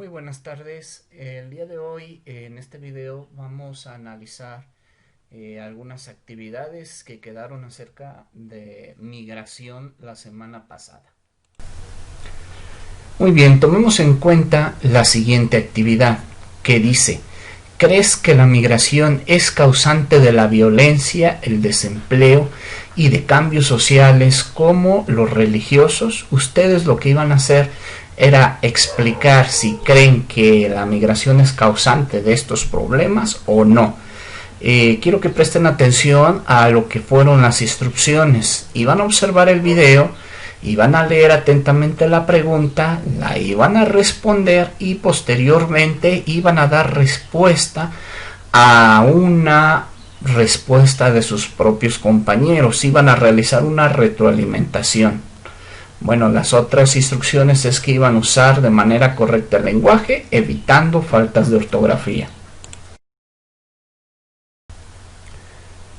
Muy buenas tardes. El día de hoy en este video vamos a analizar algunas actividades que quedaron acerca de migración la semana pasada. Muy bien, tomemos en cuenta la siguiente actividad que dice: ¿crees que la migración es causante de la violencia, el desempleo y de cambios sociales como los religiosos? Ustedes lo que iban a hacer era explicar si creen que la migración es causante de estos problemas o no. Quiero que presten atención a lo que fueron las instrucciones y van a observar el video y van a leer atentamente la pregunta, la iban a responder y posteriormente iban a dar respuesta a una respuesta de sus propios compañeros, iban a realizar una retroalimentación. Bueno, las otras instrucciones es que iban a usar de manera correcta el lenguaje, evitando faltas de ortografía.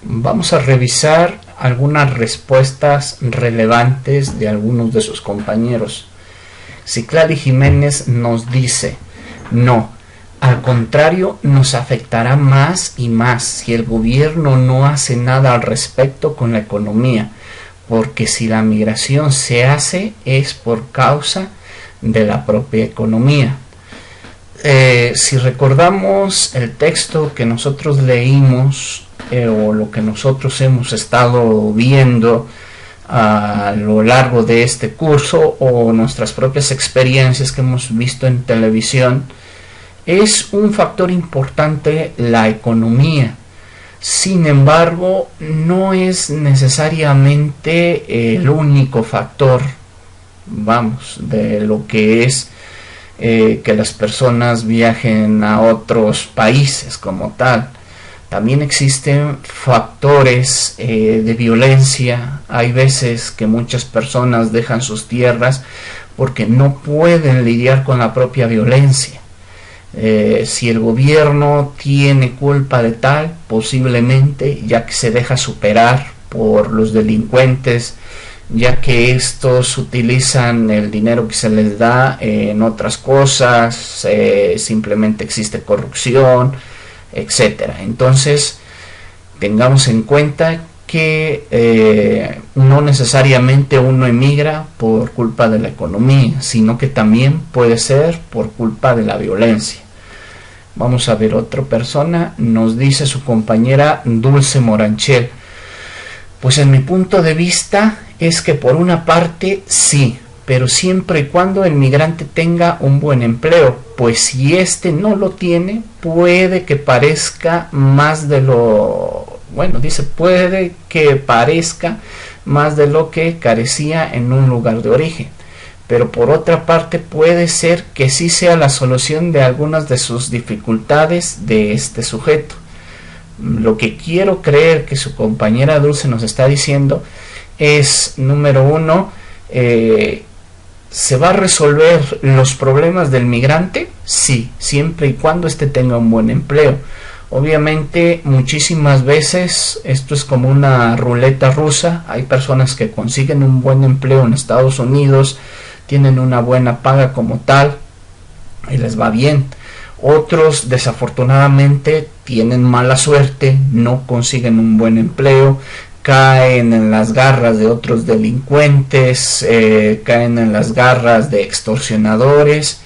Vamos a revisar algunas respuestas relevantes de algunos de sus compañeros. Ciclari Jiménez nos dice: no, al contrario, nos afectará más y más si el gobierno no hace nada al respecto con la economía, porque si la migración se hace es por causa de la propia economía. Si recordamos el texto que nosotros leímos o lo que nosotros hemos estado viendo a lo largo de este curso o nuestras propias experiencias que hemos visto en televisión, es un factor importante la economía. Sin embargo, no es necesariamente el único factor, de lo que es que las personas viajen a otros países como tal. También existen factores de violencia. Hay veces que muchas personas dejan sus tierras porque no pueden lidiar con la propia violencia. Si el gobierno tiene culpa de tal, posiblemente, ya que se deja superar por los delincuentes, ya que estos utilizan el dinero que se les da en otras cosas, simplemente existe corrupción, etcétera. Entonces, tengamos en cuenta que no necesariamente uno emigra por culpa de la economía, sino que también puede ser por culpa de la violencia. Vamos a ver otra persona. Nos dice su compañera Dulce Moranchel: pues en mi punto de vista es que por una parte sí, pero siempre y cuando el migrante tenga un buen empleo, pues si éste no lo tiene, puede que parezca más de lo... puede que parezca más de lo que carecía en un lugar de origen. Pero por otra parte puede ser que sí sea la solución de algunas de sus dificultades de este sujeto. Lo que quiero creer que su compañera Dulce nos está diciendo es, número uno, ¿se va a resolver los problemas del migrante? Sí, siempre y cuando éste tenga un buen empleo. Obviamente muchísimas veces esto es como una ruleta rusa. Hay personas que consiguen un buen empleo en Estados Unidos, tienen una buena paga como tal y les va bien. Otros desafortunadamente tienen mala suerte, no consiguen un buen empleo, caen en las garras de otros delincuentes, caen en las garras de extorsionadores,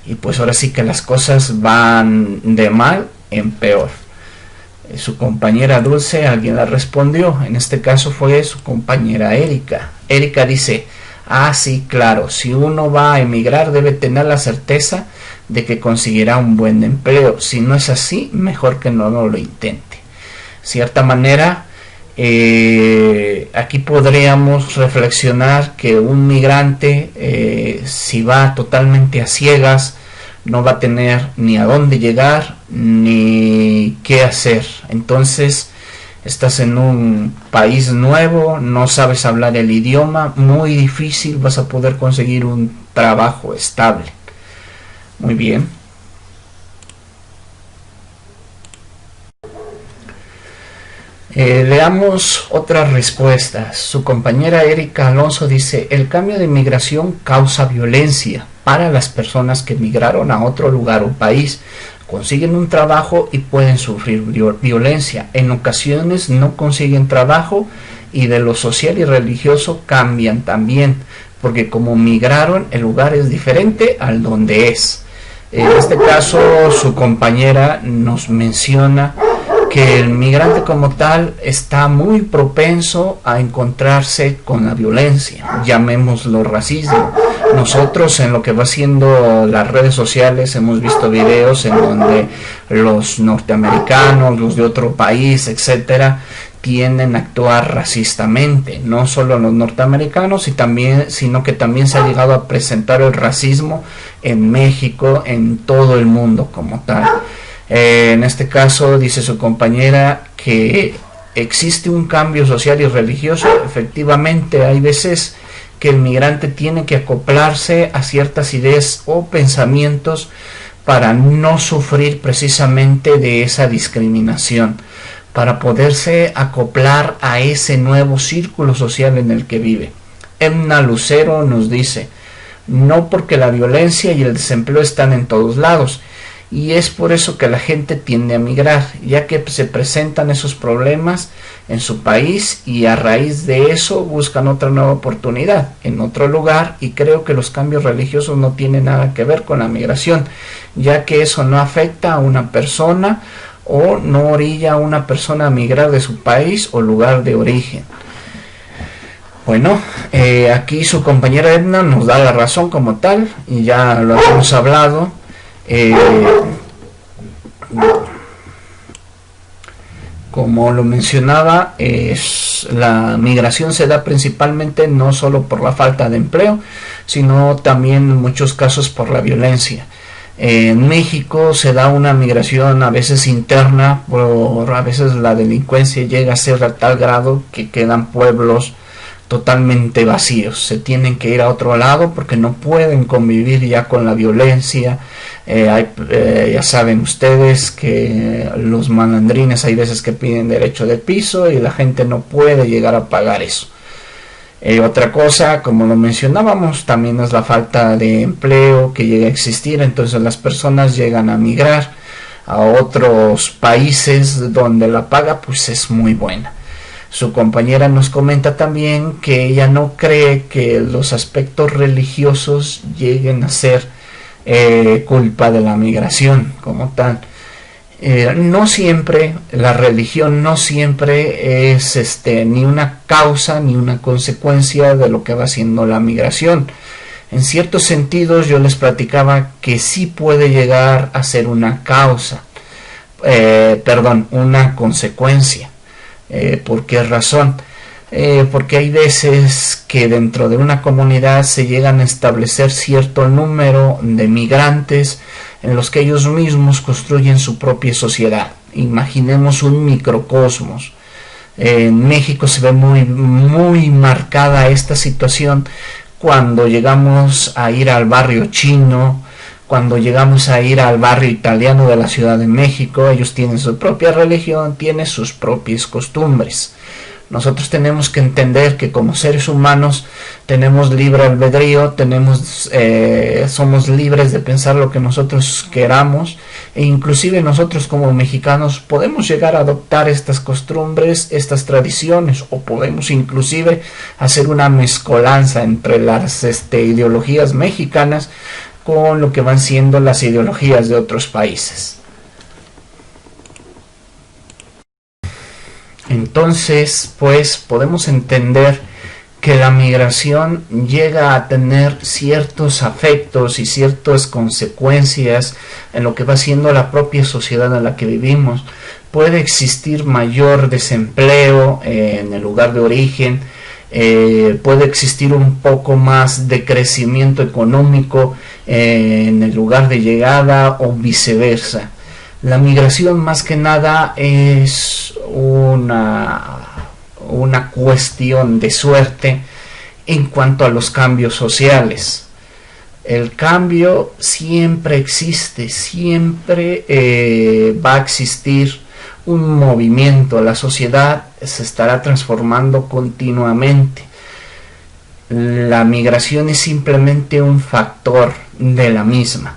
y pues ahora sí que las cosas van de mal en peor. Su compañera Dulce, alguien la respondió, en este caso fue su compañera Erika. Erika dice: ah, sí, claro, si uno va a emigrar debe tener la certeza de que conseguirá un buen empleo. Si no es así, mejor que no lo intente. De cierta manera, aquí podríamos reflexionar que un migrante, si va totalmente a ciegas, no va a tener ni a dónde llegar ni qué hacer. Entonces, estás en un país nuevo, no sabes hablar el idioma, muy difícil vas a poder conseguir un trabajo estable. Muy bien. Leamos otras respuestas. Su compañera Erika Alonso dice: el cambio de migración causa violencia, para las personas que migraron a otro lugar o país. Consiguen un trabajo y pueden sufrir violencia. En ocasiones no consiguen trabajo y de lo social y religioso cambian también, porque como migraron, el lugar es diferente al donde es. En este caso, su compañera nos menciona que el migrante como tal está muy propenso a encontrarse con la violencia, llamémoslo racismo. Nosotros en lo que va siendo las redes sociales hemos visto videos en donde los norteamericanos, los de otro país, etcétera, tienden a actuar racistamente, no solo los norteamericanos, sino que también se ha llegado a presentar el racismo en México, en todo el mundo como tal. En este caso dice su compañera que existe un cambio social y religioso. Efectivamente, hay veces que el migrante tiene que acoplarse a ciertas ideas o pensamientos para no sufrir precisamente de esa discriminación, para poderse acoplar a ese nuevo círculo social en el que vive. Edna Lucero nos dice: no, porque la violencia y el desempleo están en todos lados, y es por eso que la gente tiende a migrar, ya que se presentan esos problemas en su país y a raíz de eso buscan otra nueva oportunidad en otro lugar. Y creo que los cambios religiosos no tienen nada que ver con la migración, ya que eso no afecta a una persona o no orilla a una persona a migrar de su país o lugar de origen. Bueno, aquí su compañera Edna nos da la razón como tal, y ya lo hemos hablado. Como lo mencionaba, la migración se da principalmente no solo por la falta de empleo, sino también en muchos casos por la violencia. En México se da una migración a veces interna, por a veces la delincuencia llega a ser a tal grado que quedan pueblos totalmente vacíos, se tienen que ir a otro lado porque no pueden convivir ya con la violencia. Ya saben ustedes que los malandrines hay veces que piden derecho de piso y la gente no puede llegar a pagar eso. Otra cosa, como lo mencionábamos, también es la falta de empleo que llega a existir, entonces las personas llegan a migrar a otros países donde la paga pues es muy buena. Su compañera nos comenta también que ella no cree que los aspectos religiosos lleguen a ser culpa de la migración como tal. No siempre, la religión no siempre es ni una causa ni una consecuencia de lo que va siendo la migración. En ciertos sentidos yo les platicaba que sí puede llegar a ser una causa, una consecuencia. ¿Por qué razón? Porque hay veces que dentro de una comunidad se llegan a establecer cierto número de migrantes en los que ellos mismos construyen su propia sociedad. Imaginemos un microcosmos. En México se ve muy marcada esta situación cuando llegamos a ir al barrio chino, cuando llegamos a ir al barrio italiano de la Ciudad de México. Ellos tienen su propia religión, tienen sus propias costumbres. Nosotros tenemos que entender que como seres humanos tenemos libre albedrío, somos libres de pensar lo que nosotros queramos, e inclusive nosotros como mexicanos podemos llegar a adoptar estas costumbres, estas tradiciones, o podemos inclusive hacer una mezcolanza entre las ideologías mexicanas con lo que van siendo las ideologías de otros países. Entonces, pues podemos entender que la migración llega a tener ciertos afectos y ciertas consecuencias en lo que va siendo la propia sociedad en la que vivimos. Puede existir mayor desempleo en el lugar de origen, puede existir un poco más de crecimiento económico en el lugar de llegada o viceversa. La migración más que nada es una cuestión de suerte en cuanto a los cambios sociales. El cambio siempre existe, siempre va a existir un movimiento. La sociedad se estará transformando continuamente. la migración es simplemente un factor de la misma.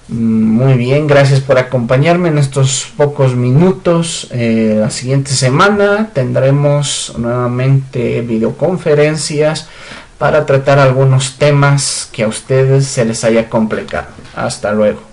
Muy bien, gracias por acompañarme en estos pocos minutos. La siguiente semana tendremos nuevamente videoconferencias para tratar algunos temas que a ustedes se les haya complicado. Hasta luego.